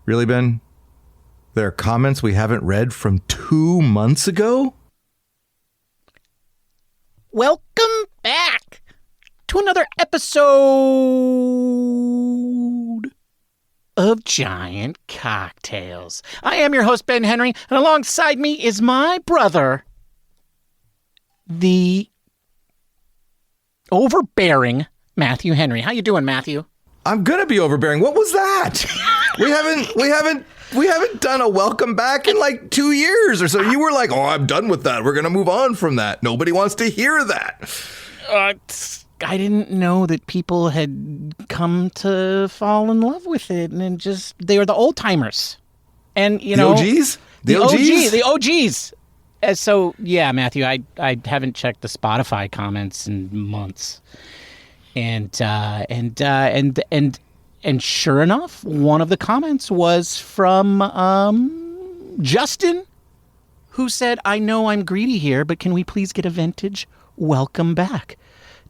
Really, Ben? There are comments we haven't read from 2 months ago? Welcome back to another episode of Giant Cocktails. I am your host, Ben Henry, and alongside me is my brother, the overbearing Matthew Henry. How you doing, Matthew? I'm gonna be overbearing. What was that? We haven't done a welcome back in like 2 years or so. You were like, "Oh, I'm done with that. We're gonna move on from that. Nobody wants to hear that." I didn't know that people had come to fall in love with it, and they were the old timers, and the OGs, the OGs. So yeah, Matthew, I haven't checked the Spotify comments in months. And sure enough, one of the comments was from Justin, who said, "I know I'm greedy here, but can we please get a vintage welcome back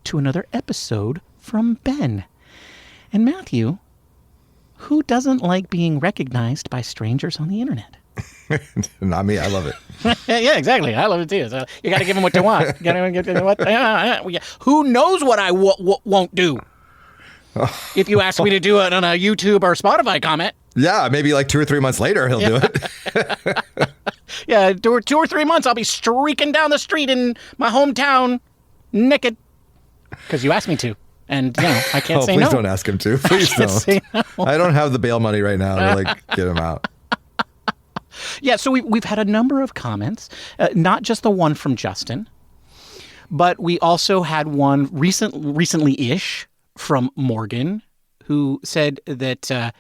to another episode from Ben?" And Matthew, who doesn't like being recognized by strangers on the internet? Not me. I love it. Yeah, exactly. I love it too. So you got to give them what they want. You got to give them what. Who knows what I won't do? If you ask me to do it on a YouTube or Spotify comment. Yeah, maybe like 2 or 3 months later he'll do it. Yeah, 2 or 3 months I'll be streaking down the street in my hometown naked because you asked me to. And, I can't say no. Please don't ask him to. Please don't. No. I don't have the bail money right now to get him out. Yeah, so we've had a number of comments, not just the one from Justin, but we also had one recently-ish from Morgan, who said that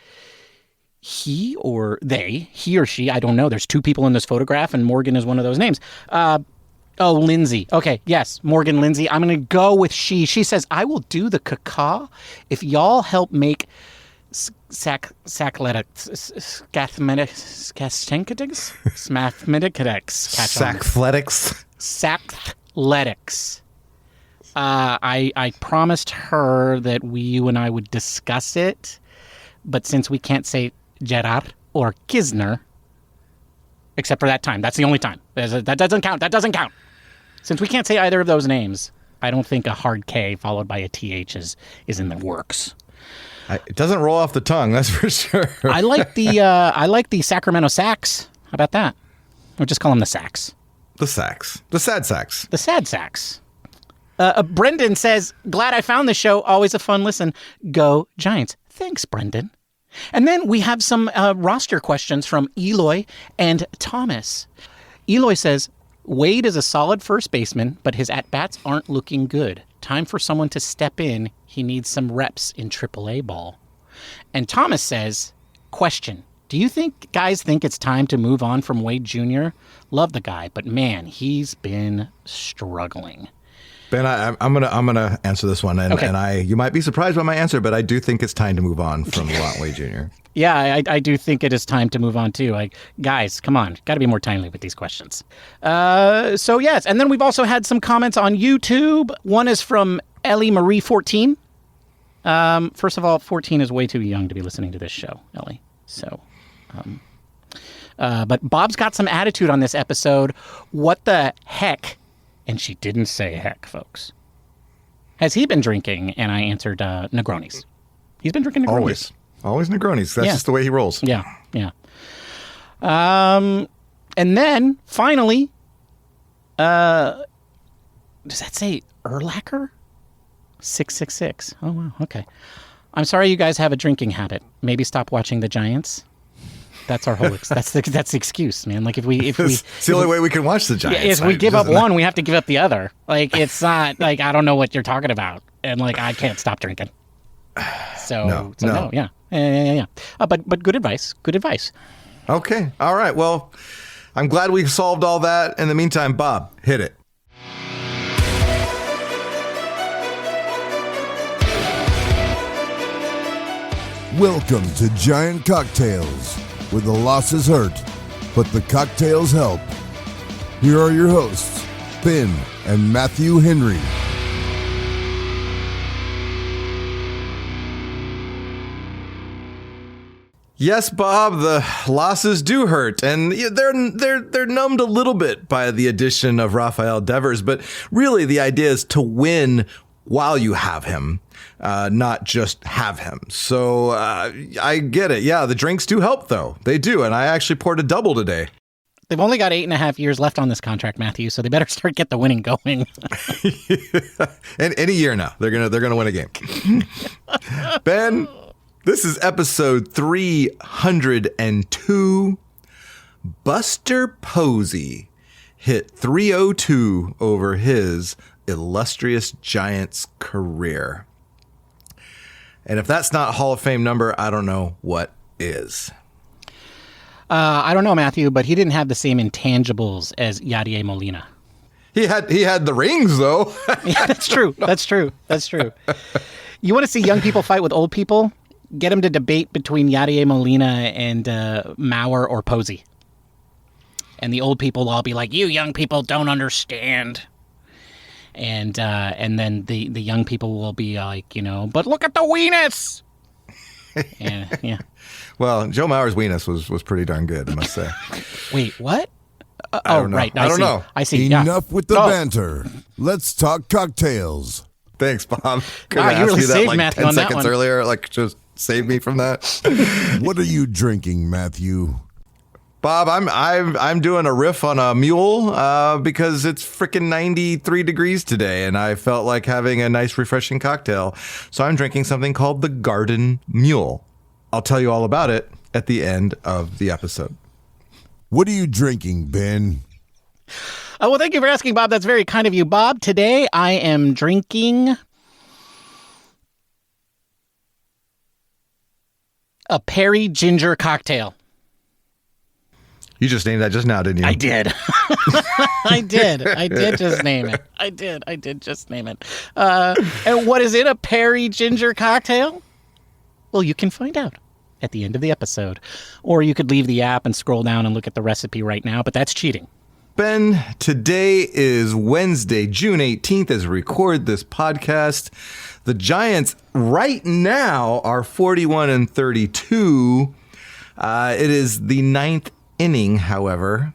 he or she, I don't know, there's 2 people in this photograph, and Morgan is one of those names. Lindsay. Okay, yes, Morgan Lindsay. I'm going to go with she. She says, "I will do the caca if y'all help make Sackletics. I promised her that you and I would discuss it, but since we can't say Gerard or Kisner, except for that time, that's the only time. That doesn't count. Since we can't say either of those names, I don't think a hard K followed by a TH is in the works. It doesn't roll off the tongue, that's for sure. I like the Sacramento Sax. How about that? Or just call them the Sax. The Sax. The sad Sax. The sad Sax. Brendan says, "Glad I found the show. Always a fun listen. Go Giants." Thanks, Brendan. And then we have some roster questions from Eloy and Thomas. Eloy says, "Wade is a solid first baseman, but his at-bats aren't looking good. Time for someone to step in. He needs some reps in AAA ball." And Thomas says, "Question. Do you guys think it's time to move on from Wade Jr.? Love the guy, but man, he's been struggling." Ben, I'm gonna answer this one, and, okay. and you might be surprised by my answer, but I do think it's time to move on from Wade Jr. Yeah, I do think it is time to move on too. Like, guys, come on, got to be more timely with these questions. So yes, and then we've also had some comments on YouTube. One is from Ellie Marie 14. First of all, 14 is way too young to be listening to this show, Ellie. So, but Bob's got some attitude on this episode. What the heck? And she didn't say heck, folks. Has he been drinking? And I answered Negronis. He's been drinking Negronis. Always Negronis. That's just the way he rolls. Yeah. And then, finally, does that say Erlacher? 666. Oh, wow. Okay. I'm sorry you guys have a drinking habit. Maybe stop watching the Giants. That's our whole. That's the excuse, man. Like if we it's the only way we can watch the Giants. If we give up one, we have to give up the other. Like it's not like I don't know what you're talking about, and like I can't stop drinking. So no, yeah. But good advice. Good advice. Okay, all right. Well, I'm glad we've solved all that. In the meantime, Bob, hit it. Welcome to Giant Cocktails, where the losses hurt, but the cocktails help. Here are your hosts, Ben and Matthew Henry. Yes, Bob, the losses do hurt, and they're numbed a little bit by the addition of Rafael Devers, but really the idea is to win while you have him, not just have him. So I get it. Yeah, the drinks do help, though. They do, and I actually poured a double today. They've only got 8.5 years left on this contract, Matthew, so they better get the winning going. And any year now, they're gonna win a game. Ben, this is episode 302. Buster Posey hit 302 over his illustrious Giants career. And if that's not a Hall of Fame number, I don't know what is. I don't know, Matthew, but he didn't have the same intangibles as Yadier Molina. He had the rings, though. Yeah, that's true. That's true. You want to see young people fight with old people? Get them to debate between Yadier Molina and Mauer or Posey. And the old people will all be like, "You young people don't understand." And then the young people will be like, but look at the weenus. Yeah. Well, Joe Mauer's weenus was pretty darn good, I must say. Wait, what? I don't know. Right. I don't know. I see. Enough with the banter. Let's talk cocktails. Thanks, Bob. Wow, you really saved Matthew 10 on that seconds one. earlier. Just save me from that. What are you drinking, Matthew? Bob, I'm doing a riff on a mule because it's freaking 93 degrees today, and I felt like having a nice, refreshing cocktail. So I'm drinking something called the Garden Mule. I'll tell you all about it at the end of the episode. What are you drinking, Ben? Well, thank you for asking, Bob. That's very kind of you, Bob. Today I am drinking a Peary Ginger cocktail. You just named that just now, didn't you? I did. I did just name it. I did just name it. And what is it, a Peary Ginger cocktail? Well, you can find out at the end of the episode. Or you could leave the app and scroll down and look at the recipe right now, but that's cheating. Ben, today is Wednesday, June 18th, as we record this podcast. The Giants right now are 41-32. It is the ninth inning, however,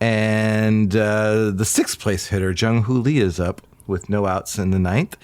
and the sixth place hitter, Jung-Hoo Lee, is up with no outs in the ninth.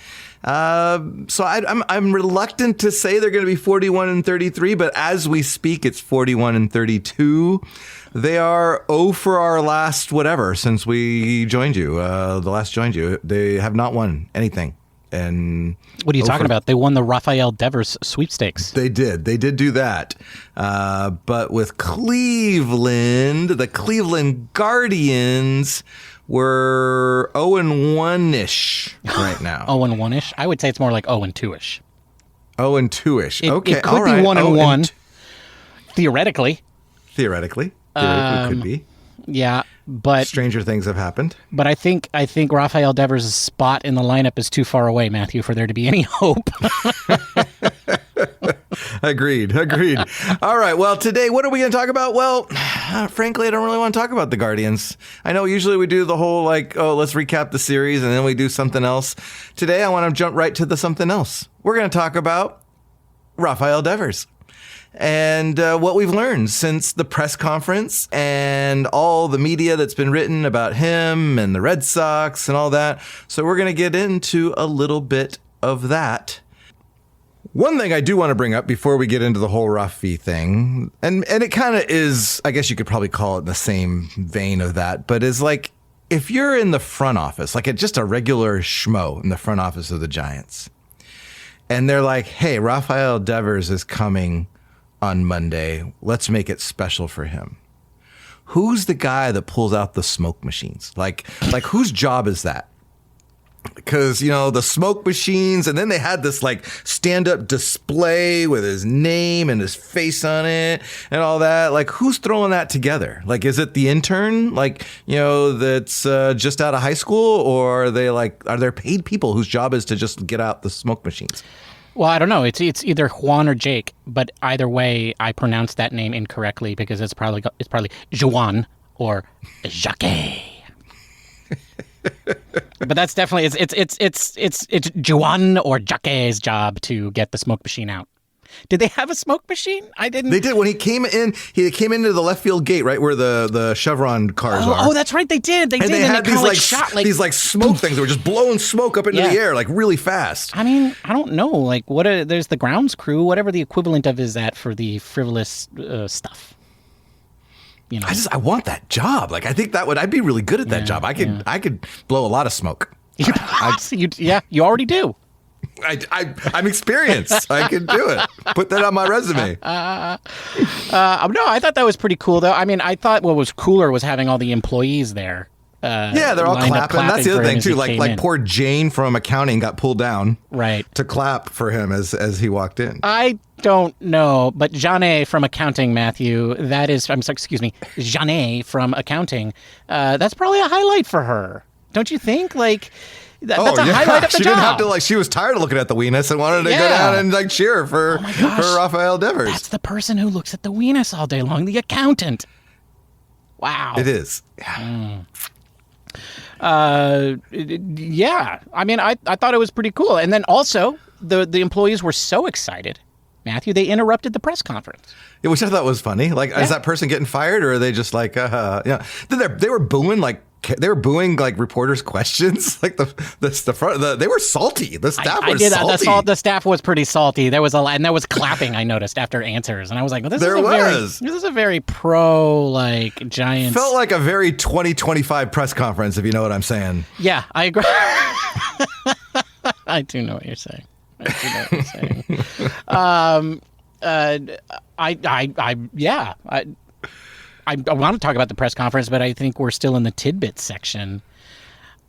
So I'm reluctant to say they're going to be 41-33, but as we speak, it's 41-32. They are 0 for our last whatever since we joined you. The last joined you, they have not won anything. And what are you talking about? They won the Rafael Devers sweepstakes. They did do that. But with Cleveland, the Cleveland Guardians were 0-1-ish right now. 0-1-ish? I would say it's more like 0-2-ish. 0-2-ish. Okay, it could all right. be 1-1. Theoretically. Theoretically, it could be. Yeah, but stranger things have happened. But I think Rafael Devers' spot in the lineup is too far away, Matthew, for there to be any hope. Agreed. All right. Well, today, what are we going to talk about? Well, frankly, I don't really want to talk about the Guardians. I know usually we do the whole let's recap the series and then we do something else. Today, I want to jump right to the something else. We're going to talk about Rafael Devers. And what we've learned since the press conference and all the media that's been written about him and the Red Sox and all that. So we're going to get into a little bit of that. One thing I do want to bring up before we get into the whole Rafi thing, and it kind of is, I guess you could probably call it in the same vein of that, but is like, if you're in the front office, like just a regular schmo in the front office of the Giants, and they're like, hey, Rafael Devers is coming on Monday. Let's make it special for him. Who's the guy that pulls out the smoke machines? Like whose job is that? Because, the smoke machines, and then they had this stand-up display with his name and his face on it and all that. Like, who's throwing that together? Like, is it the intern, that's just out of high school? Or are there paid people whose job is to just get out the smoke machines? Well, I don't know. It's either Juan or Jake, but either way, I pronounced that name incorrectly because it's probably Juan or Jacques. But that's definitely it's Juan or Jacques' job to get the smoke machine out. Did they have a smoke machine? I didn't. They did. When he came into the left field gate, right where the Chevron cars are. Oh, that's right. They did. They and did. They had these these like smoke things that were just blowing smoke up into the air like really fast. I mean, I don't know. Like, there's the grounds crew, whatever the equivalent of is that for the frivolous stuff. You know, I want that job. Like, I think I'd be really good at that job. I could blow a lot of smoke. You already do. I'm experienced. I can do it. Put that on my resume. No, I thought that was pretty cool, though. I mean, I thought what was cooler was having all the employees there. They're all clapping. That's the other thing too. Like poor Jane from accounting got pulled down, right, to clap for him as he walked in. I don't know, but Jeanne from accounting, Matthew. That is, excuse me, Jeanne from accounting. That's probably a highlight for her, don't you think? Like. That's a highlight of the she job. Didn't have to she was tired of looking at the weenus and wanted to go down and cheer for Rafael Devers. That's the person who looks at the weenus all day long, the accountant. Wow. It is. Yeah. Yeah. I mean, I thought it was pretty cool. And then also the employees were so excited, Matthew, they interrupted the press conference. Yeah, which I thought was funny. Like, is that person getting fired, or are they just like, Then they were booing like reporters' questions. Like they were salty. The staff was salty. The staff was pretty salty. There was and there was clapping. I noticed after answers, and I was like, well, this is a very pro Giants. Felt like a very 2025 press conference, if you know what I'm saying. Yeah, I agree. I do know what you're saying. I want to talk about the press conference, but I think we're still in the tidbit section.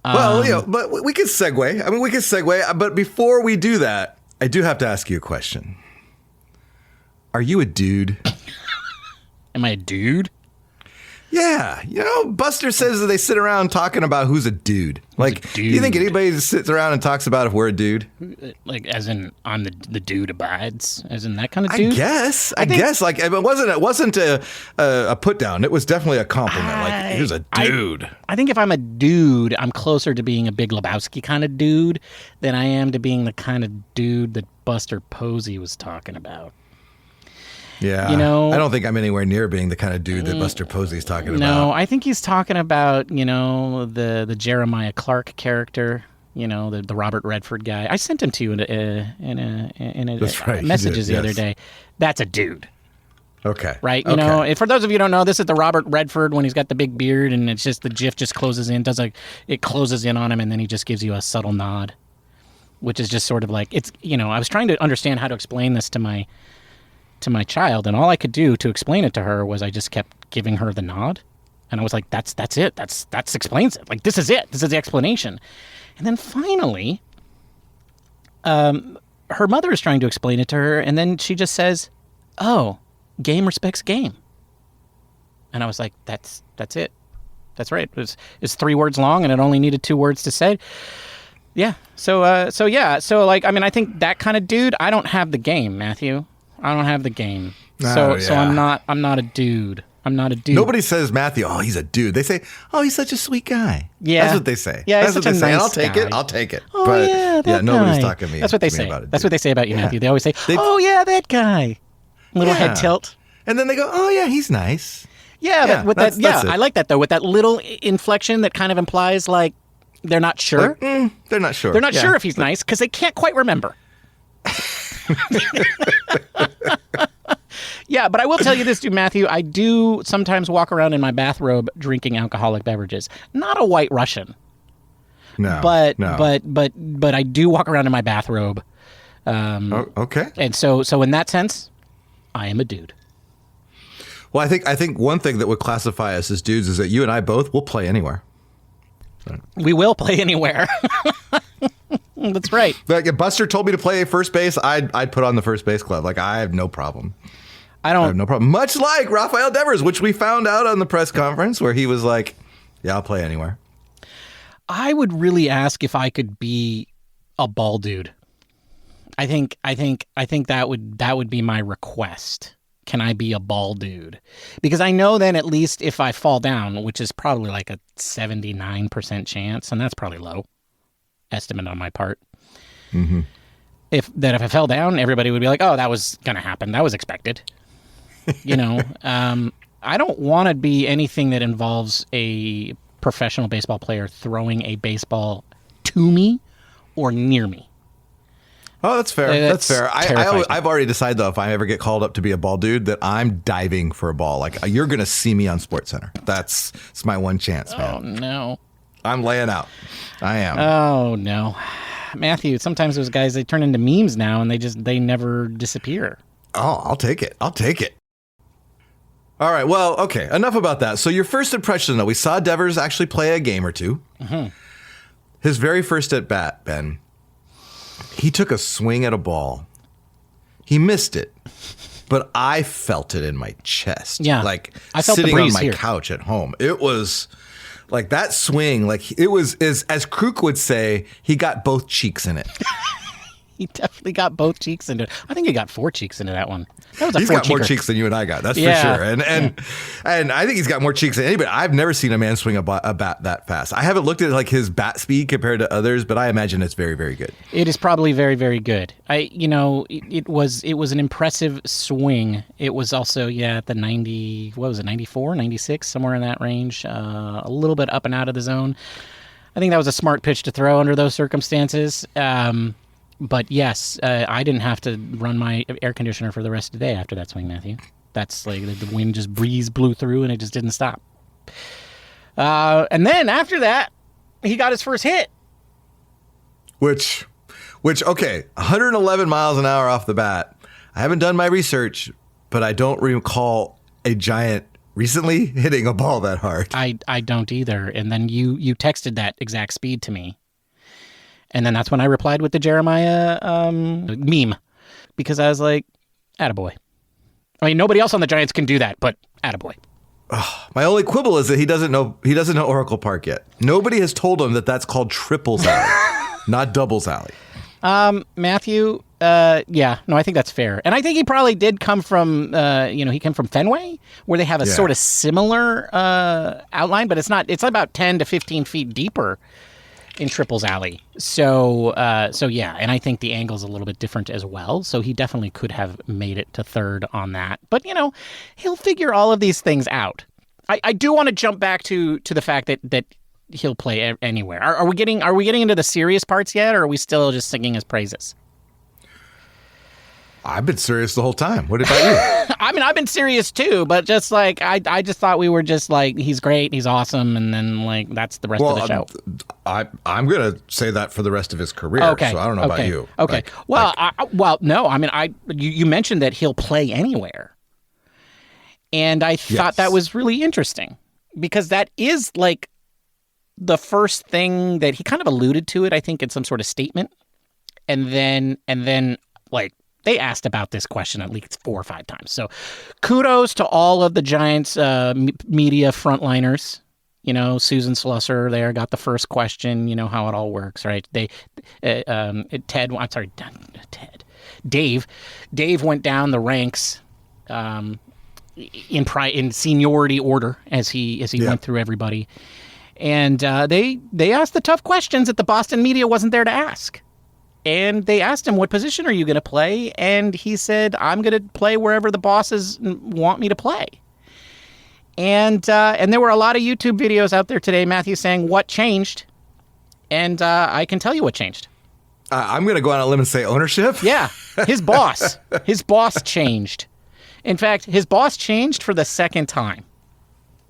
Well, but we could segue. I mean, we could segue. But before we do that, I do have to ask you a question. Are you a dude? Am I a dude? Yeah. Buster says that they sit around talking about who's a dude. Do you think anybody sits around and talks about if we're a dude? Like, as in, I'm the dude abides? As in that kind of dude? I guess. It wasn't a put down. It was definitely a compliment. Here's a dude. I think if I'm a dude, I'm closer to being a Big Lebowski kind of dude than I am to being the kind of dude that Buster Posey was talking about. Yeah, I don't think I'm anywhere near being the kind of dude that Buster Posey's talking about. No, I think he's talking about, the Jeremiah Clark character, the Robert Redford guy. I sent him to you in messages the other day. That's a dude. Okay. Right? And for those of you who don't know, this is the Robert Redford when he's got the big beard and it's just the GIF just closes in, it closes in on him and then he just gives you a subtle nod, which is just sort of like, it's, I was trying to understand how to explain this to my child, and all I could do to explain it to her was I just kept giving her the nod, and I was like, that's it, that explains it, like, this is it, this is the explanation. And then finally her mother is trying to explain it to her, and then she just says, oh, game respects game. And I was like, that's it, that's right, it's 3 words long and it only needed 2 words to say. Yeah. So I think that kind of dude, I don't have the game, Matthew. I don't have the game. So I'm not a dude. I'm not a dude. Nobody says, Matthew, oh, he's a dude. They say, oh, he's such a sweet guy. Yeah. That's what they say. Yeah, that's what they say. Nice and I'll take it. Oh, but yeah, that nobody's guy. talking to me. That's what they say. That's what they say about you, Matthew. They always say, oh, yeah, that guy. Little head tilt. And then they go, oh, yeah, he's nice. Yeah, that's I like that, though, with that little inflection that kind of implies, like, they're not sure. They're not sure. They're not sure if he's nice because they can't quite remember. Yeah, but I will tell you this, too, Matthew. I do sometimes walk around in my bathrobe drinking alcoholic beverages. Not a White Russian. No. But I do walk around in my bathrobe. Okay. And so in that sense, I am a dude. Well, I think one thing that would classify us as dudes is that you and I both will play anywhere. We will play anywhere. That's right. Like, if Buster told me to play first base, I'd put on the first base club. Like, I have no problem. I have no problem. Much like Rafael Devers, which we found out on the press conference where he was like, yeah, I'll play anywhere. I would really ask if I could be a ball dude. I think that would be my request. Can I be a ball dude? Because I know then at least if I fall down, which is probably like a 79% chance, and that's probably low estimate on my part. Mm-hmm. if I fell down, everybody would be like, "Oh, that was gonna happen. That was expected." I don't want to be anything that involves a professional baseball player throwing a baseball to me or near me. Oh, that's fair. That's fair. I've already decided, though, if I ever get called up to be a ball dude, that I'm diving for a ball. Like, you're going to see me on SportsCenter. It's my one chance, man. Oh, no. I'm laying out. I am. Oh, no. Matthew, sometimes those guys, they turn into memes now, and they never disappear. Oh, I'll take it. All right. Well, okay. Enough about that. So your first impression, though, we saw Devers actually play a game or two. Mm-hmm. His very first at bat, Ben, he took a swing at a ball. He missed it, but I felt it in my chest. Yeah. Like I felt sitting the on breeze my here. couch at home. It was like that swing, like it was, as Kruk would say, he got both cheeks in it. He definitely got both cheeks into it. I think he got 4 cheeks into that one. That was a He's got more cheeks than you and I got. That's for sure. And I think he's got more cheeks than anybody. I've never seen a man swing a bat that fast. I haven't looked at like his bat speed compared to others, but I imagine it's very, very good. It is probably very, very good. It was an impressive swing. It was also at the 90. What was it? 94, 96, somewhere in that range. A little bit up and out of the zone. I think that was a smart pitch to throw under those circumstances. But yes, I didn't have to run my air conditioner for the rest of the day after that swing, Matthew. That's like the wind just blew through and it just didn't stop. And then after that, he got his first hit. Which, okay, 111 miles an hour off the bat. I haven't done my research, but I don't recall a Giant recently hitting a ball that hard. I don't either. And then you texted that exact speed to me. And then that's when I replied with the Jeremiah meme, because I was like, attaboy. I mean, nobody else on the Giants can do that, but attaboy. My only quibble is that he doesn't know Oracle Park yet. Nobody has told him that that's called Triples Alley, not Doubles Alley. Matthew, I think that's fair. And I think he probably did come from, he came from Fenway, where they have a sort of similar outline, but it's about 10 to 15 feet deeper in Triples Alley. So and I think the angle's a little bit different as well. So he definitely could have made it to third on that. But, he'll figure all of these things out. I do want to jump back to the fact that he'll play anywhere. Are we getting into the serious parts yet, or are we still just singing his praises? I've been serious the whole time. What about you? I mean, I've been serious too, but just like I just thought we were just like, he's great, he's awesome, and then like that's the rest of the show. I'm gonna say that for the rest of his career. Okay. So I don't know about you. Okay. No. I mean, you mentioned that he'll play anywhere, and I thought that was really interesting because that is like the first thing that he kind of alluded to it. I think in some sort of statement, and then like. They asked about this question at least 4 or 5 times. So kudos to all of the Giants media frontliners. Susan Slusser there got the first question, how it all works, right? Dave went down the ranks in seniority order as he went through everybody. And they asked the tough questions that the Boston media wasn't there to ask. And they asked him, what position are you going to play? And he said, I'm going to play wherever the bosses want me to play. And there were a lot of YouTube videos out there today, Matthew, saying what changed. And I can tell you what changed. I'm going to go on a limb and say ownership. Yeah, his boss. His boss changed. In fact, his boss changed for the second time.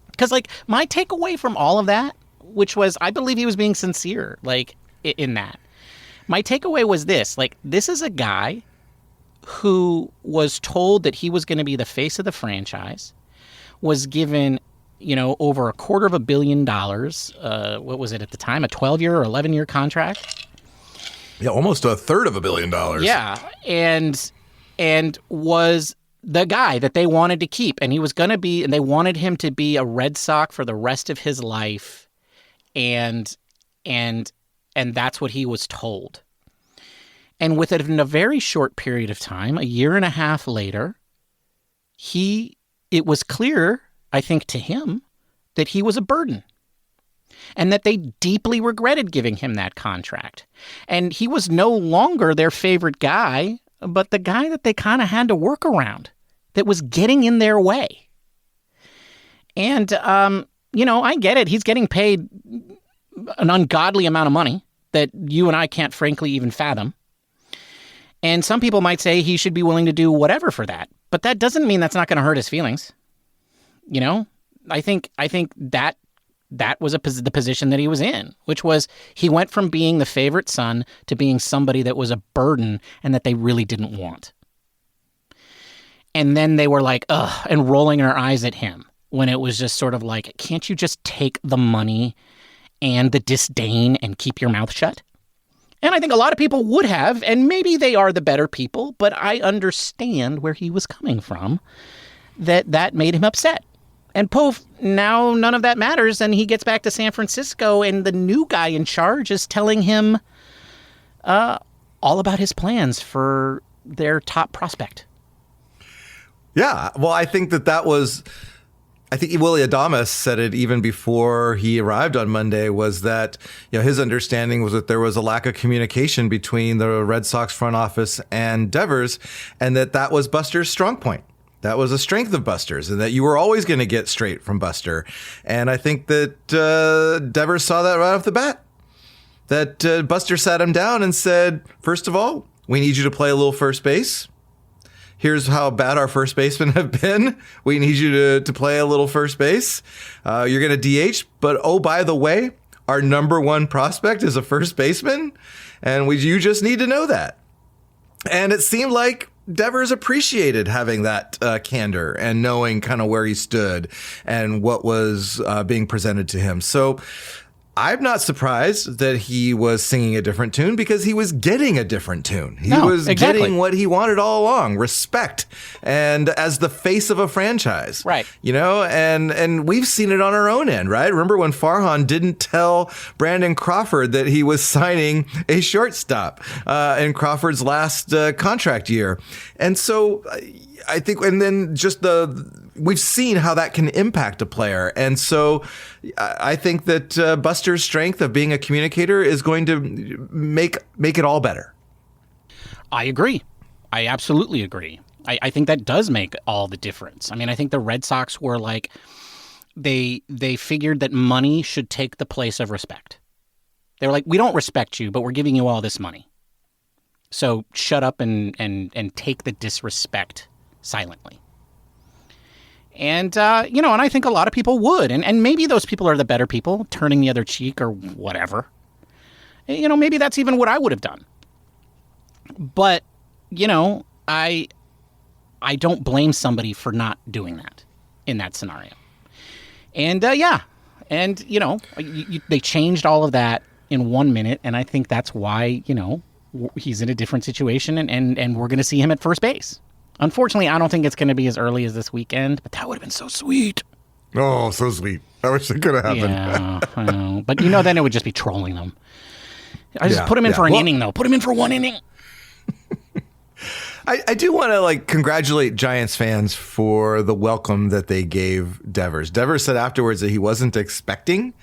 Because, like, my takeaway from all of that, which was I believe he was being sincere, like, in that. My takeaway was this, like, this is a guy who was told that he was going to be the face of the franchise, was given, over $250 million. What was it at the time? A 12-year or 11-year contract? Yeah, almost $350 million. Yeah, and was the guy that they wanted to keep. And he was going to be, and they wanted him to be a Red Sox for the rest of his life. And that's what he was told. And within a very short period of time, a year and a half later, it was clear, I think to him, that he was a burden. and that they deeply regretted giving him that contract. And he was no longer their favorite guy, but the guy that they kind of had to work around, that was getting in their way. And, I get it. He's getting paid an ungodly amount of money that you and I can't frankly even fathom. And some people might say he should be willing to do whatever for that. But that doesn't mean that's not going to hurt his feelings. I think that was the position that he was in, which was he went from being the favorite son to being somebody that was a burden and that they really didn't want. And then they were like, ugh, and rolling their eyes at him when it was just sort of like, can't you just take the money and the disdain and keep your mouth shut? And I think a lot of people would have, and maybe they are the better people, but I understand where he was coming from, that made him upset. And poof, now none of that matters, and he gets back to San Francisco, and the new guy in charge is telling him all about his plans for their top prospect. Yeah, well, I think that was... I think Willie Adames said it even before he arrived on Monday, was that his understanding was that there was a lack of communication between the Red Sox front office and Devers, and that was Buster's strong point. That was a strength of Buster's, and that you were always going to get straight from Buster. And I think that Devers saw that right off the bat. That Buster sat him down and said, first of all, we need you to play a little first base. Here's how bad our first basemen have been. We need you to play a little first base. You're going to DH, but oh, by the way, our number one prospect is a first baseman, and you just need to know that. And it seemed like Devers appreciated having that candor and knowing kind of where he stood and what was being presented to him. So I'm not surprised that he was singing a different tune, because he was getting a different tune. He was getting what he wanted all along, respect, and as the face of a franchise. Right. And we've seen it on our own end, right? Remember when Farhan didn't tell Brandon Crawford that he was signing a shortstop in Crawford's last contract year. And so I think, and then just we've seen how that can impact a player. And so I think that Buster's strength of being a communicator is going to make it all better. I agree. I absolutely agree. I think that does make all the difference. I mean, I think the Red Sox were like, they figured that money should take the place of respect. They were like, we don't respect you, but we're giving you all this money. So shut up and take the disrespect silently. And, and I think a lot of people would. And maybe those people are the better people, turning the other cheek or whatever. Maybe that's even what I would have done. But, I don't blame somebody for not doing that in that scenario. And, And, they changed all of that in 1 minute. And I think that's why, he's in a different situation and we're going to see him at first base. Unfortunately, I don't think it's going to be as early as this weekend, but that would have been so sweet. Oh, so sweet. I wish it could have happened. Yeah, I know. But then it would just be trolling them. I just put him in for an inning, though. Put him in for one inning. I do want to congratulate Giants fans for the welcome that they gave Devers. Devers said afterwards that he wasn't expecting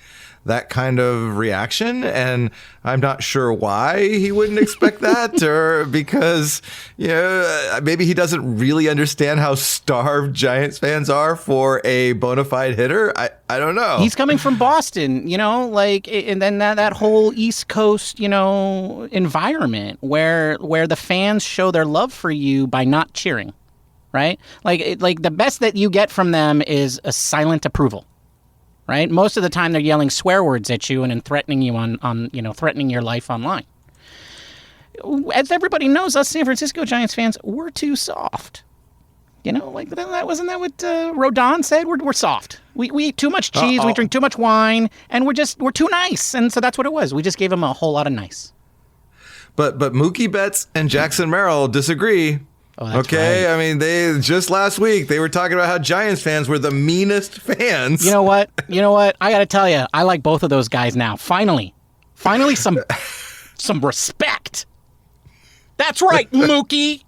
that kind of reaction, and I'm not sure why he wouldn't expect that, or because maybe he doesn't really understand how starved Giants fans are for a bona fide hitter. I don't know. He's coming from Boston, and then that whole East Coast, environment where the fans show their love for you by not cheering, right? Like the best that you get from them is a silent approval. Right? Most of the time they're yelling swear words at you and then threatening you on threatening your life online. As everybody knows, us San Francisco Giants fans, we're too soft. Wasn't that what Rodon said? We're soft. We eat too much cheese, we drink too much wine, and we're too nice. And so that's what it was. We just gave him a whole lot of nice. But Mookie Betts and Jackson Merrill disagree. Oh, okay, right. I mean, they just last week they were talking about how Giants fans were the meanest fans. You know what? I got to tell you, I like both of those guys now. Finally, some respect. That's right, Mookie.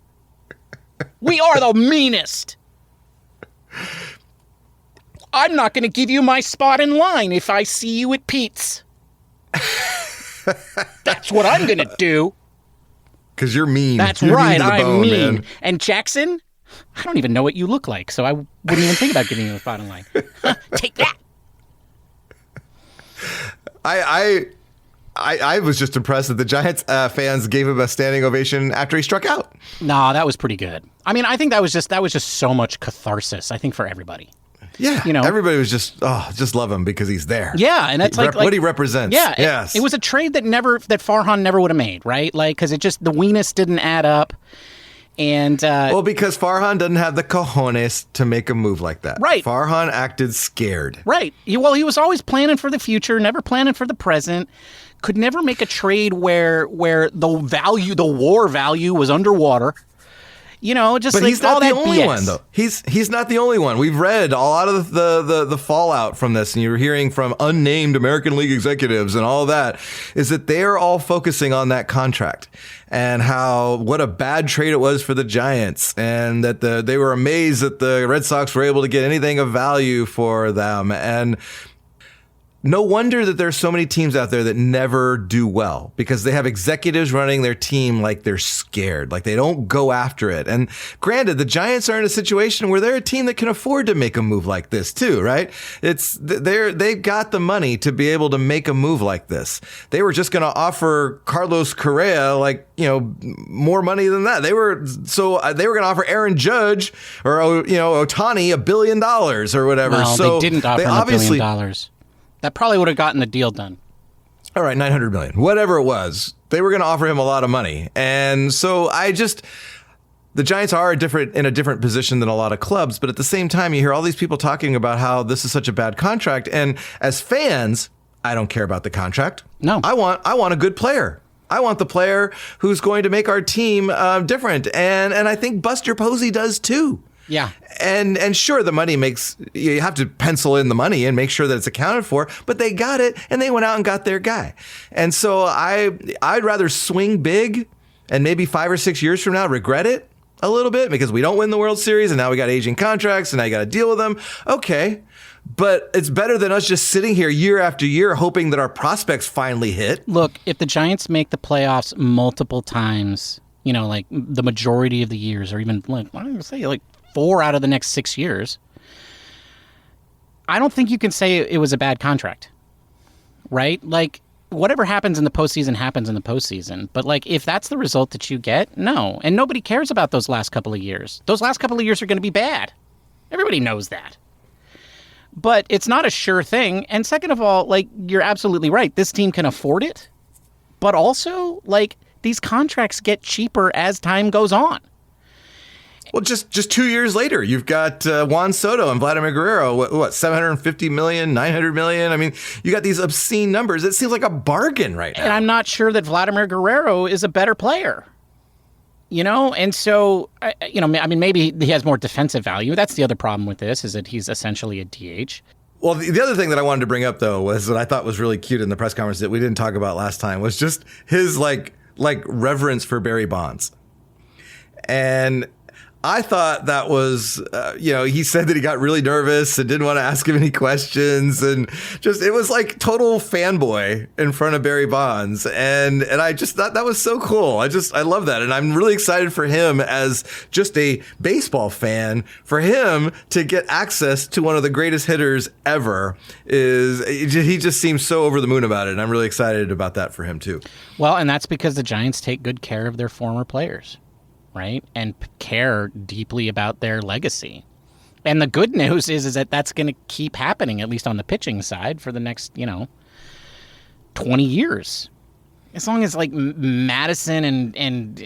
We are the meanest. I'm not going to give you my spot in line if I see you at Pete's. That's what I'm going to do. Because you're mean. That's you're right, mean to the I'm bone, mean. Man. And Jackson, I don't even know what you look like, so I wouldn't even think about giving you a spot in line. Take that. I was just impressed that the Giants fans gave him a standing ovation after he struck out. No, that was pretty good. I mean, I think that was just so much catharsis, I think, for everybody. Yeah, you know, everybody was just love him because he's there. Yeah, and that's like what he represents. Yeah, yes. It was a trade that Farhan never would have made, right? Like, because the weenus didn't add up, and well, because Farhan doesn't have the cojones to make a move like that. Right. Farhan acted scared. Right. He was always planning for the future, never planning for the present. Could never make a trade where the war value was underwater. You know, just but like he's not all the that only BS. one, though. He's not the only one. We've read a lot of the fallout from this, and you're hearing from unnamed American League executives and all that, is that they are all focusing on that contract and what a bad trade it was for the Giants, and that they were amazed that the Red Sox were able to get anything of value for them. And no wonder that there's so many teams out there that never do well, because they have executives running their team like they're scared, like they don't go after it. And granted, the Giants are in a situation where they're a team that can afford to make a move like this too, right? They've got the money to be able to make a move like this. They were just going to offer Carlos Correa more money than that. They were going to offer Aaron Judge or Ohtani $1 billion or whatever. Well, so they didn't offer him $1 billion. That probably would have gotten the deal done. All right, $900 million, whatever it was. They were going to offer him a lot of money. And so the Giants are in a different position than a lot of clubs. But at the same time, you hear all these people talking about how this is such a bad contract. And as fans, I don't care about the contract. No. I want a good player. I want the player who's going to make our team different. And I think Buster Posey does too. Yeah. And sure, the money you have to pencil in the money and make sure that it's accounted for, but they got it and they went out and got their guy. And so I'd rather swing big and maybe 5 or 6 years from now regret it a little bit because we don't win the World Series and now we got aging contracts and now you got to deal with them. Okay. But it's better than us just sitting here year after year hoping that our prospects finally hit. Look, if the Giants make the playoffs multiple times, like the majority of the years, or even like, I don't even say like 4 out of the next 6 years, I don't think you can say it was a bad contract, right? Like, whatever happens in the postseason happens in the postseason. But, like, if that's the result that you get, no. And nobody cares about those last couple of years. Those last couple of years are going to be bad. Everybody knows that. But it's not a sure thing. And second of all, like, you're absolutely right. This team can afford it. But also, like, these contracts get cheaper as time goes on. Well, just 2 years later, you've got Juan Soto and Vladimir Guerrero, what, 750 million, 900 million? I mean, you got these obscene numbers. It seems like a bargain right now. And I'm not sure that Vladimir Guerrero is a better player. And so, maybe he has more defensive value. That's the other problem with this, is that he's essentially a DH. Well, the other thing that I wanted to bring up, though, was that I thought was really cute in the press conference that we didn't talk about last time, was just his, like reverence for Barry Bonds. And I thought that was, he said that he got really nervous and didn't want to ask him any questions, and it was like total fanboy in front of Barry Bonds. And I just thought that was so cool. I love that. And I'm really excited for him as just a baseball fan, for him to get access to one of the greatest hitters ever. He just seems so over the moon about it. And I'm really excited about that for him too. Well, and that's because the Giants take good care of their former players. Right? And care deeply about their legacy. And the good news is that that's going to keep happening, at least on the pitching side, for the next, 20 years. As long as, like, Madison and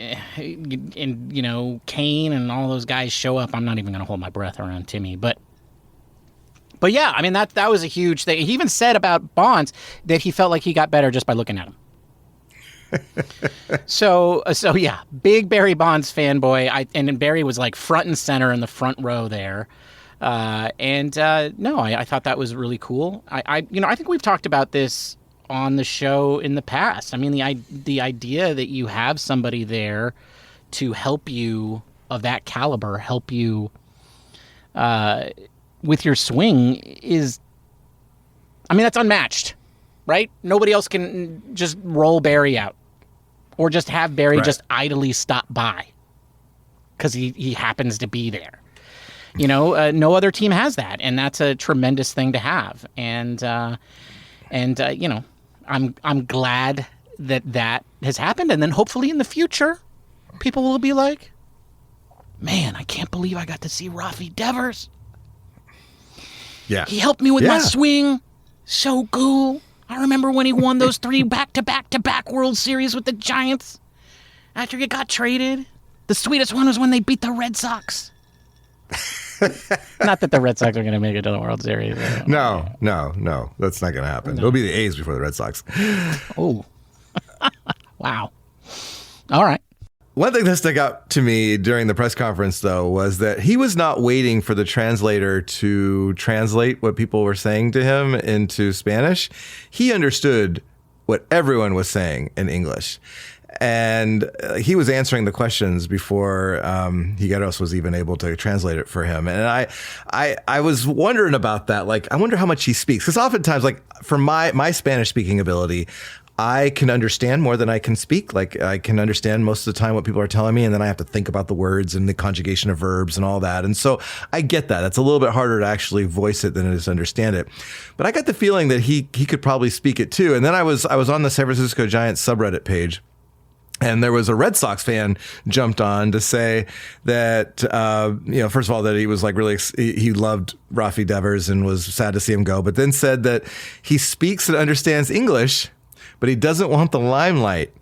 Kane and all those guys show up, I'm not even going to hold my breath around Timmy. But yeah, I mean, that was a huge thing. He even said about Bonds that he felt like he got better just by looking at him. So yeah, big Barry Bonds fanboy. And Barry was like front and center in the front row there. I thought that was really cool. I think we've talked about this on the show in the past. I mean, the idea that you have somebody there to help you, of that caliber, help you with your swing is, I mean, that's unmatched, right? Nobody else can just roll Barry out or just have Barry just idly stop by because he happens to be there. You know, no other team has that, and that's a tremendous thing to have. And you know, I'm glad that has happened, and then hopefully in the future, people will be like, man, I can't believe I got to see Rafael Devers. Yeah. He helped me with my swing. So cool. I remember when he won those 3 back-to-back World Series with the Giants after he got traded. The sweetest one was when they beat the Red Sox. Not that the Red Sox are going to make it to the World Series. No. That's not going to happen. It'll be the A's before the Red Sox. Oh. Wow. All right. One thing that stuck out to me during the press conference, though, was that he was not waiting for the translator to translate what people were saying to him into Spanish. He understood what everyone was saying in English. And he was answering the questions before Higueros was even able to translate it for him. And I was wondering about that. Like, I wonder how much he speaks. Because oftentimes, like, for my Spanish speaking ability, I can understand more than I can speak. Like, I can understand most of the time what people are telling me, and then I have to think about the words and the conjugation of verbs and all that. And so I get that. It's a little bit harder to actually voice it than it is to understand it. But I got the feeling that he could probably speak it too. And then I was on the San Francisco Giants subreddit page, and there was a Red Sox fan jumped on to say that, you know, first of all, that he was like really, he loved Rafael Devers and was sad to see him go, but then said that he speaks and understands English, but he doesn't want the limelight.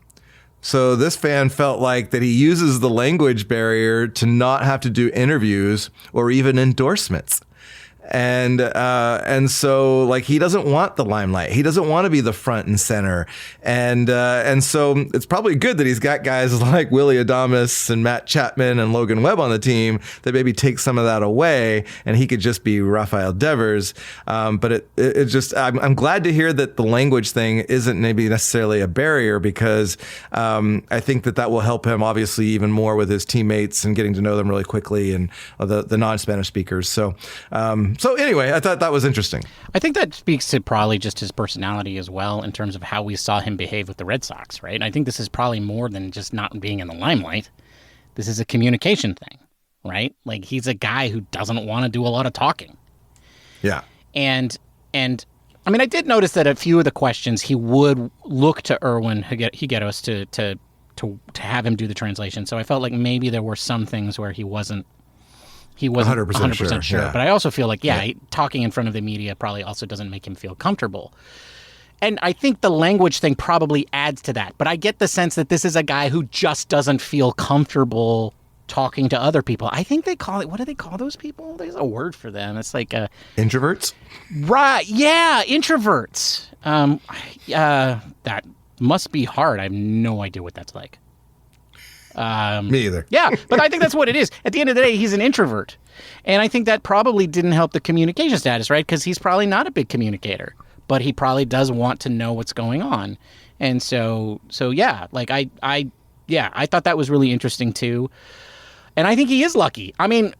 So this fan felt like that he uses the language barrier to not have to do interviews or even endorsements. And so, like, he doesn't want the limelight. He doesn't want to be the front and center. And so it's probably good that he's got guys like Willie Adames and Matt Chapman and Logan Webb on the team that maybe take some of that away, and he could just be Rafael Devers. But it just, I'm glad to hear that the language thing isn't maybe necessarily a barrier, because I think that will help him obviously even more with his teammates and getting to know them really quickly, and the non-Spanish speakers. So anyway, I thought that was interesting. I think that speaks to probably just his personality as well, in terms of how we saw him behave with the Red Sox, right? I think this is probably more than just not being in the limelight. This is a communication thing, right? Like, he's a guy who doesn't want to do a lot of talking. Yeah. And I mean, I did notice that a few of the questions he would look to Erwin Higueros to have him do the translation. So I felt like maybe there were some things where he wasn't 100% sure. Yeah. But I also feel like, talking in front of the media probably also doesn't make him feel comfortable. And I think the language thing probably adds to that. But I get the sense that this is a guy who just doesn't feel comfortable talking to other people. I think they call it, what do they call those people? There's a word for them. It's like introverts? Right. Yeah, introverts. That must be hard. I have no idea what that's like. Me either. Yeah, but I think that's what it is. At the end of the day, he's an introvert. And I think that probably didn't help the communication status, right? Because he's probably not a big communicator, but he probably does want to know what's going on. And so yeah, like I thought that was really interesting too. And I think he is lucky. I mean,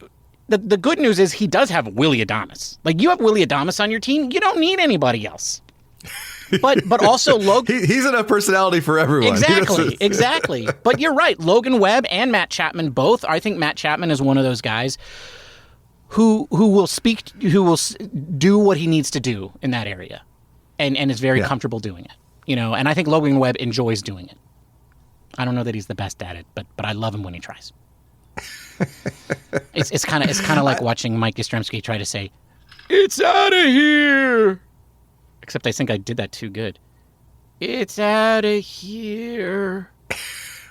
the good news is he does have Willie Adames. Like, you have Willie Adames on your team, you don't need anybody else. But also Logan. He's enough personality for everyone. Exactly. But you're right. Logan Webb and Matt Chapman both. I think Matt Chapman is one of those guys who will speak, who will do what he needs to do in that area, and is very comfortable doing it. You know, and I think Logan Webb enjoys doing it. I don't know that he's the best at it, but I love him when he tries. It's kind of like watching Mike Yastrzemski try to say, "It's out of here." Except I think I did that too good. It's out of here.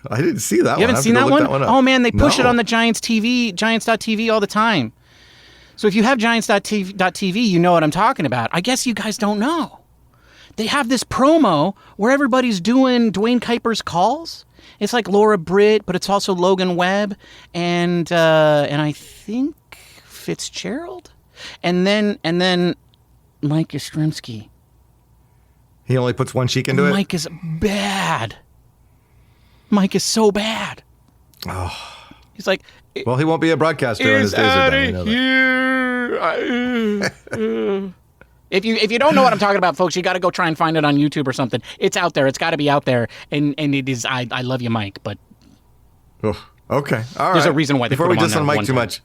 I didn't see that one. You haven't seen that one? Up. Oh, man, they push it on the Giants TV, Giants.tv all the time. So if you have Giants.tv, you know what I'm talking about. I guess you guys don't know. They have this promo where everybody's doing Dwayne Kuiper's calls. It's like Laura Britt, but it's also Logan Webb and I think Fitzgerald. And then Mike Yastrzemski. He only puts one cheek into it? Mike is bad. Mike is so bad. Oh. He's like, well, he won't be a broadcaster when his days are done. Here. If you don't know what I'm talking about, folks, you got to go try and find it on YouTube or something. It's out there. It's got to be out there. And it is. I love you, Mike, but Okay, all right. There's a reason why they Before put we him on just there on Mike one too time. much.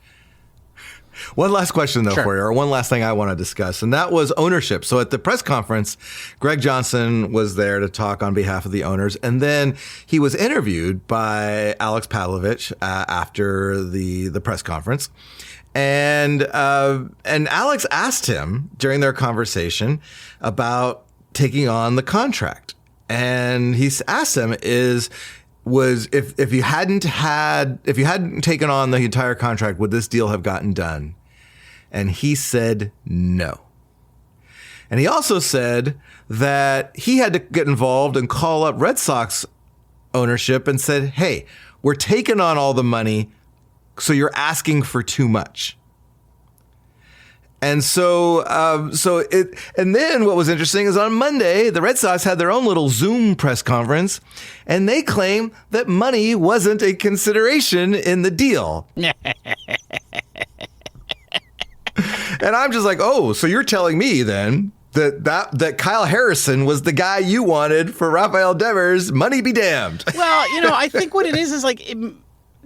One last question, though, Sure. for you, or one last thing I want to discuss, and that was ownership. So at the press conference, Greg Johnson was there to talk on behalf of the owners, and then he was interviewed by Alex Pavlovich after the press conference. And Alex asked him during their conversation about taking on the contract. And he asked him if you hadn't taken on the entire contract, would this deal have gotten done? And he said no. And he also said that he had to get involved and call up Red Sox ownership and said, hey, we're taking on all the money, so you're asking for too much. And and then what was interesting is on Monday, the Red Sox had their own little Zoom press conference, and they claim that money wasn't a consideration in the deal. And I'm just like, oh, so you're telling me then that Kyle Harrison was the guy you wanted for Rafael Devers? Money be damned. Well, I think what it is like.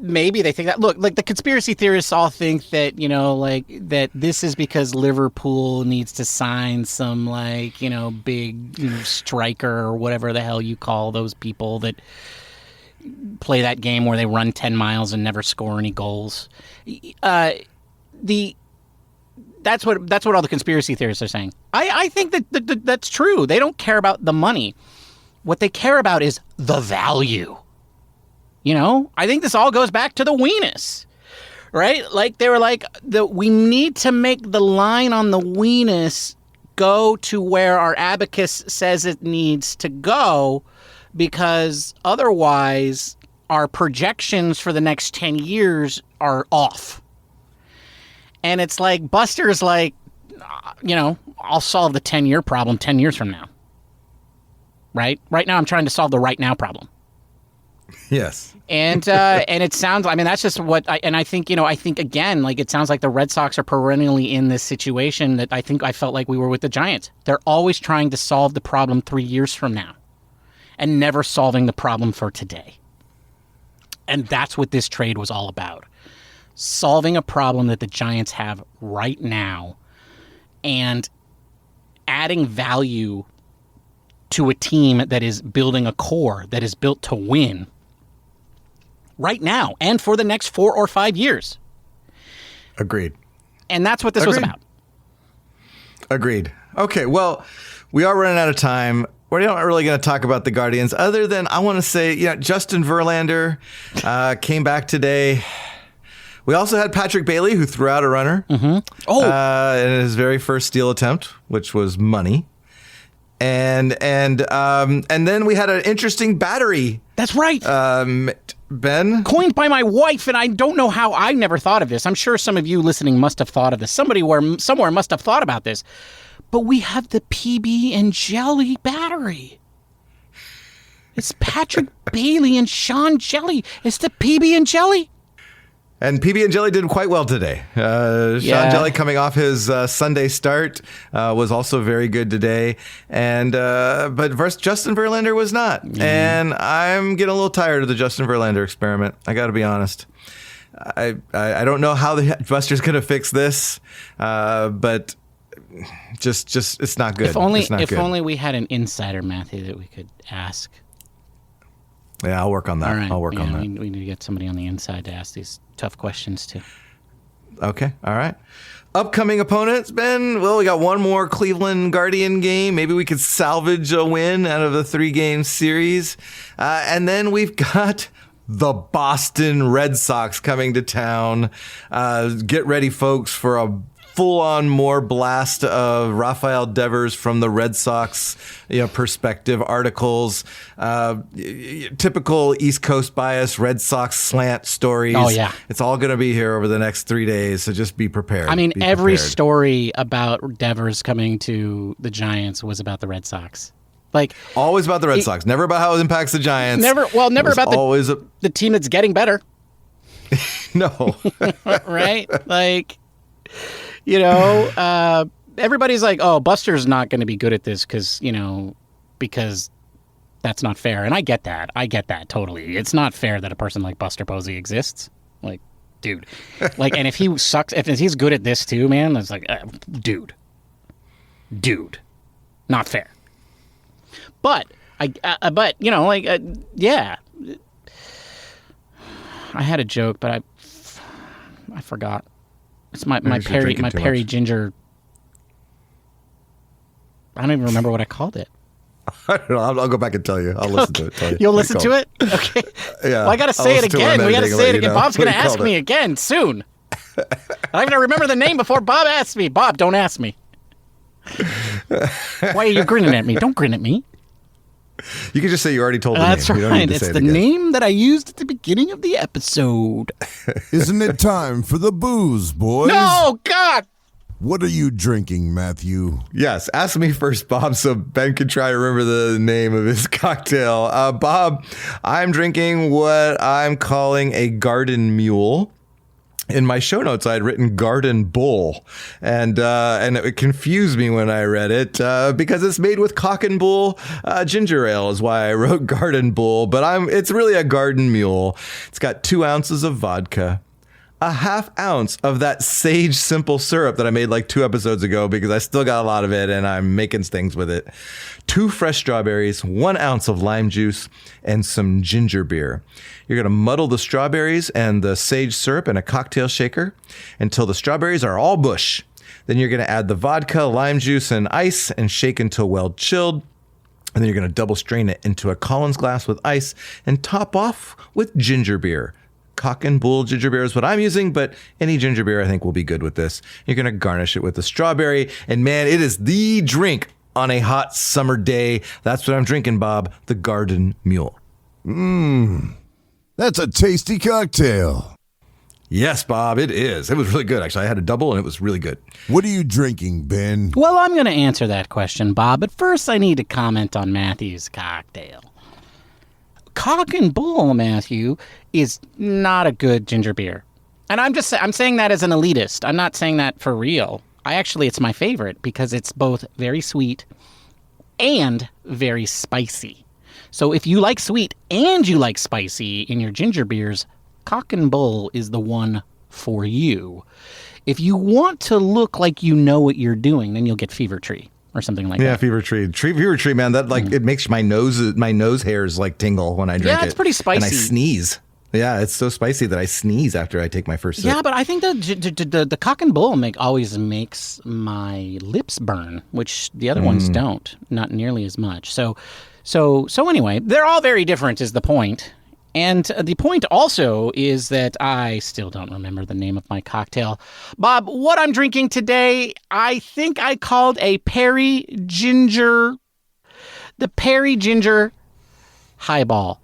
Maybe they think that. Look, like the conspiracy theorists all think that, like that this is because Liverpool needs to sign some big striker or whatever the hell you call those people that play that game where they run 10 miles and never score any goals. That's what all the conspiracy theorists are saying. I think that that's true. They don't care about the money. What they care about is the value. I think this all goes back to the weenus, right? Like they were like, we need to make the line on the weenus go to where our abacus says it needs to go, because otherwise our projections for the next 10 years are off. And it's like Buster's like, I'll solve the 10-year problem 10 years from now. Right? Right now I'm trying to solve the right now problem. Yes. And it sounds, that's just what I think, again, like it sounds like the Red Sox are perennially in this situation that I felt like we were with the Giants. They're always trying to solve the problem 3 years from now and never solving the problem for today. And that's what this trade was all about. Solving a problem that the Giants have right now and adding value to a team that is building a core that is built to win right now and for the next 4 or 5 years. Agreed. And that's what this was about. Agreed. Okay, well, we are running out of time. We're not really going to talk about the Guardians other than I want to say, Justin Verlander came back today. We also had Patrick Bailey, who threw out a runner in his very first steal attempt, which was money. And then we had an interesting battery. That's right. Ben? Coined by my wife, and I don't know how I never thought of this. I'm sure some of you listening must have thought of this. Somewhere must have thought about this. But we have the PB and Jelly battery. It's Patrick Bailey and Sean Jelly. It's the PB and Jelly. And PB and Jelly did quite well today. Sean Jelly, coming off his Sunday start, was also very good today. And but Justin Verlander was not. And I'm getting a little tired of the Justin Verlander experiment. I got to be honest. I don't know how the Buster's going to fix this, but just it's not good. If only we had an insider, Matthew, that we could ask. Yeah, I'll work on that. All right. I'll work on that. We need to get somebody on the inside to ask these tough questions too. Okay. All right. Upcoming opponents, Ben. Well, we got one more Cleveland Guardian game. Maybe we could salvage a win out of the 3-game series. And then we've got the Boston Red Sox coming to town. Get ready, folks, for a full-on more blast of Rafael Devers from the Red Sox, perspective articles, typical East Coast bias, Red Sox slant stories. Oh, yeah. It's all going to be here over the next 3 days, so just be prepared. Every story about Devers coming to the Giants was about the Red Sox. Like always about the Red Sox, never about how it impacts the Giants. Never about the team that's getting better. No. Right? Like... Everybody's like, oh, Buster's not going to be good at this because that's not fair. And I get that. Totally. It's not fair that a person like Buster Posey exists. Like, dude. And if he sucks, if he's good at this too, man, it's like, dude. Not fair. But, yeah. I had a joke, but I forgot. It's my Peary Ginger. I don't even remember what I called it. I don't know. I'll go back and tell you. I'll listen to it. Tell you. You'll listen to it? Okay. Yeah. Well, I got to say it again. We got to say it again. Bob's going to ask me again soon. I'm going to remember the name before Bob asks me. Bob, don't ask me. Why are you grinning at me? Don't grin at me. You can just say you already told the name. That's right. It's the name that I used at the beginning of the episode. Isn't it time for the booze, boys? No, God. What are you drinking, Matthew? Yes, ask me first, Bob, so Ben can try to remember the name of his cocktail. Bob, I'm drinking what I'm calling a Garden Mule. In my show notes, I had written Garden Bull, and it confused me when I read it because it's made with Cock and Bull ginger ale is why I wrote Garden Bull, but it's really a Garden Mule. It's got 2 ounces of vodka, a ½ ounce of that sage simple syrup that I made like 2 episodes ago because I still got a lot of it and I'm making things with it. 2 fresh strawberries, 1 ounce of lime juice, and some ginger beer. You're going to muddle the strawberries and the sage syrup in a cocktail shaker until the strawberries are all bush. Then you're going to add the vodka, lime juice, and ice and shake until well chilled. And then you're going to double strain it into a Collins glass with ice and top off with ginger beer. Cock and Bull ginger beer is what I'm using, but any ginger beer I think will be good with this. You're going to garnish it with the strawberry. And man, it is the drink on a hot summer day. That's what I'm drinking, Bob, the Garden Mule. That's a tasty cocktail. Yes, Bob, it is. It was really good, actually. I had a double, and it was really good. What are you drinking, Ben? Well, I'm going to answer that question, Bob, but first I need to comment on Matthew's cocktail. Cock and Bull, Matthew, is not a good ginger beer. And I'm saying that as an elitist. I'm not saying that for real. It's my favorite because it's both very sweet and very spicy. So if you like sweet and you like spicy in your ginger beers, Cock and Bull is the one for you. If you want to look like you know what you're doing, then you'll get Fever Tree or something like that. Yeah, Fever Tree, man. That it makes my nose hairs like tingle when I drink it. Yeah, it's pretty spicy. And I sneeze. Yeah, it's so spicy that I sneeze after I take my first sip. Yeah, but I think the Cock and Bull always makes my lips burn, which the other ones don't, not nearly as much. So anyway, they're all very different is the point. And the point also is that I still don't remember the name of my cocktail. Bob, what I'm drinking today, I think I called a Peary Ginger Highball.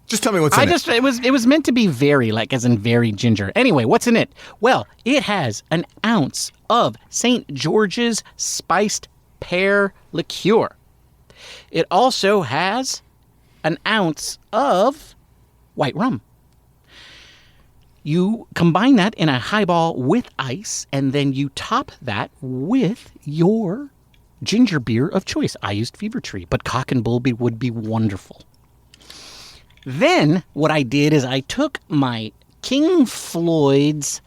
Just tell me what's in it. It was meant to be very, like as in very ginger. Anyway, what's in it? Well, it has an ounce of St. George's spiced pear liqueur. It also has an ounce of white rum. You combine that in a highball with ice, and then you top that with your ginger beer of choice. I used Fever Tree, but Cock and Bull would be wonderful. Then what I did is I took my King Floyd's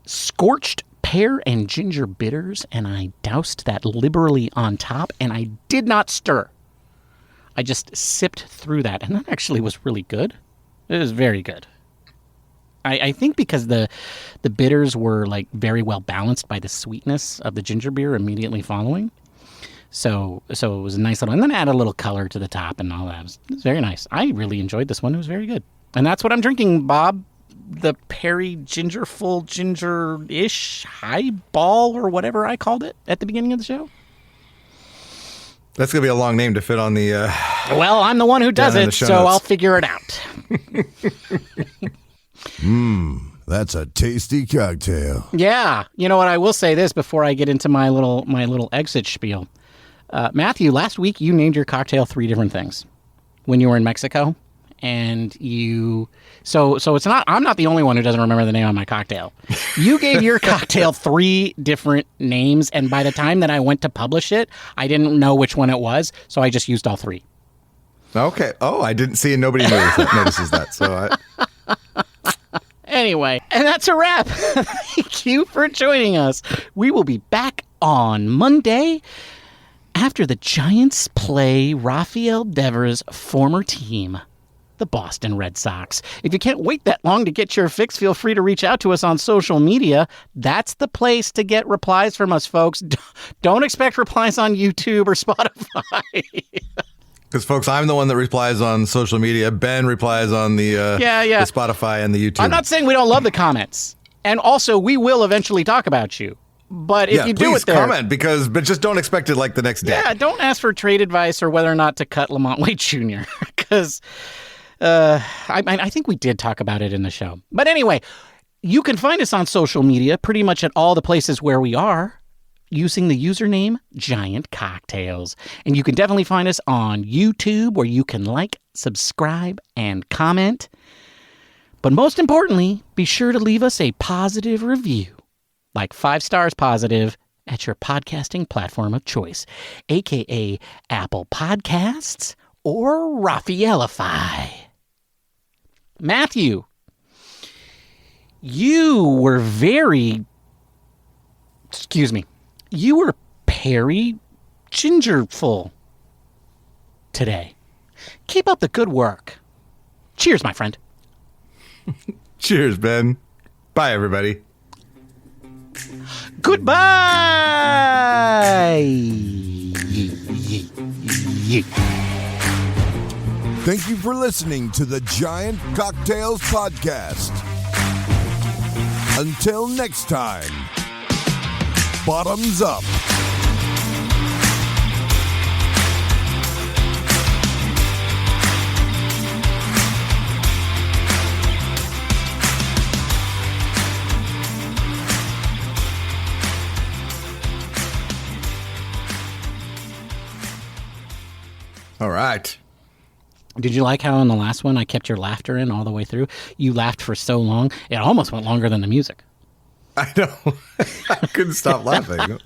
scorched pear and ginger bitters and I doused that liberally on top and I did not stir. I just sipped through that and that actually was really good. It was very good. I think because the bitters were like very well balanced by the sweetness of the ginger beer immediately following. So it was a nice little, and then add a little color to the top and all that. It was very nice. I really enjoyed this one. It was very good. And that's what I'm drinking, Bob. The Peary Gingerful Gingerish Highball or whatever I called it at the beginning of the show. That's going to be a long name to fit on the... Well, I'm the one who does it, so I'll figure it out. That's a tasty cocktail. Yeah. You know what? I will say this before I get into my little exit spiel. Matthew, last week you named your cocktail 3 different things when you were in Mexico, and you. So it's not. I'm not the only one who doesn't remember the name of my cocktail. You gave your cocktail 3 different names, and by the time that I went to publish it, I didn't know which one it was, so I just used all 3. Okay. Oh, I didn't see, and nobody notices that. So Anyway, and that's a wrap. Thank you for joining us. We will be back on Monday after the Giants play Rafael Devers' former team, the Boston Red Sox. If you can't wait that long to get your fix, feel free to reach out to us on social media. That's the place to get replies from us, folks. Don't expect replies on YouTube or Spotify. because, folks, I'm the one that replies on social media. Ben replies on the the Spotify and the YouTube. I'm not saying we don't love the comments. And also, we will eventually talk about you. But if you do it there, comment, but just don't expect it like the next day. Yeah, don't ask for trade advice or whether or not to cut Lamont Wade Jr. because I think we did talk about it in the show. But anyway, you can find us on social media pretty much at all the places where we are using the username Giant Cocktails. And you can definitely find us on YouTube where you can like, subscribe, and comment. But most importantly, be sure to leave us a positive review. Like 5 stars positive at your podcasting platform of choice, a.k.a. Apple Podcasts or Raphaelify. Matthew, you were Peary Gingerful today. Keep up the good work. Cheers, my friend. Cheers, Ben. Bye, everybody. Goodbye! Thank you for listening to the Giant Cocktails Podcast. Until next time, bottoms up. All right. Did you like how in the last one I kept your laughter in all the way through? You laughed for so long, it almost went longer than the music. I know. I couldn't stop laughing.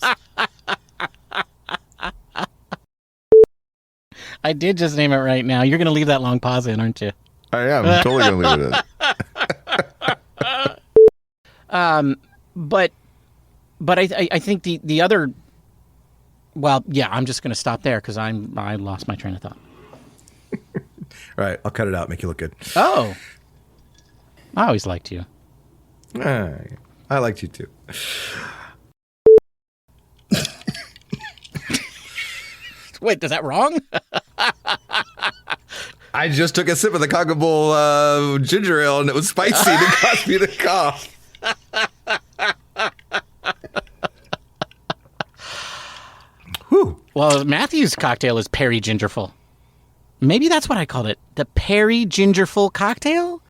I did just name it right now. You're going to leave that long pause in, aren't you? I am. I'm totally going to leave it in. But I think the other... Well, yeah, I'm just going to stop there because I lost my train of thought. All right, I'll cut it out, make you look good. Oh. I always liked you. I liked you too. Wait, is that wrong? I just took a sip of the cockable ginger ale and it was spicy and it caused me to cough. Whew. Well, Matthew's cocktail is Peary Gingerful. Maybe that's what I called it. The Peary Gingerful cocktail?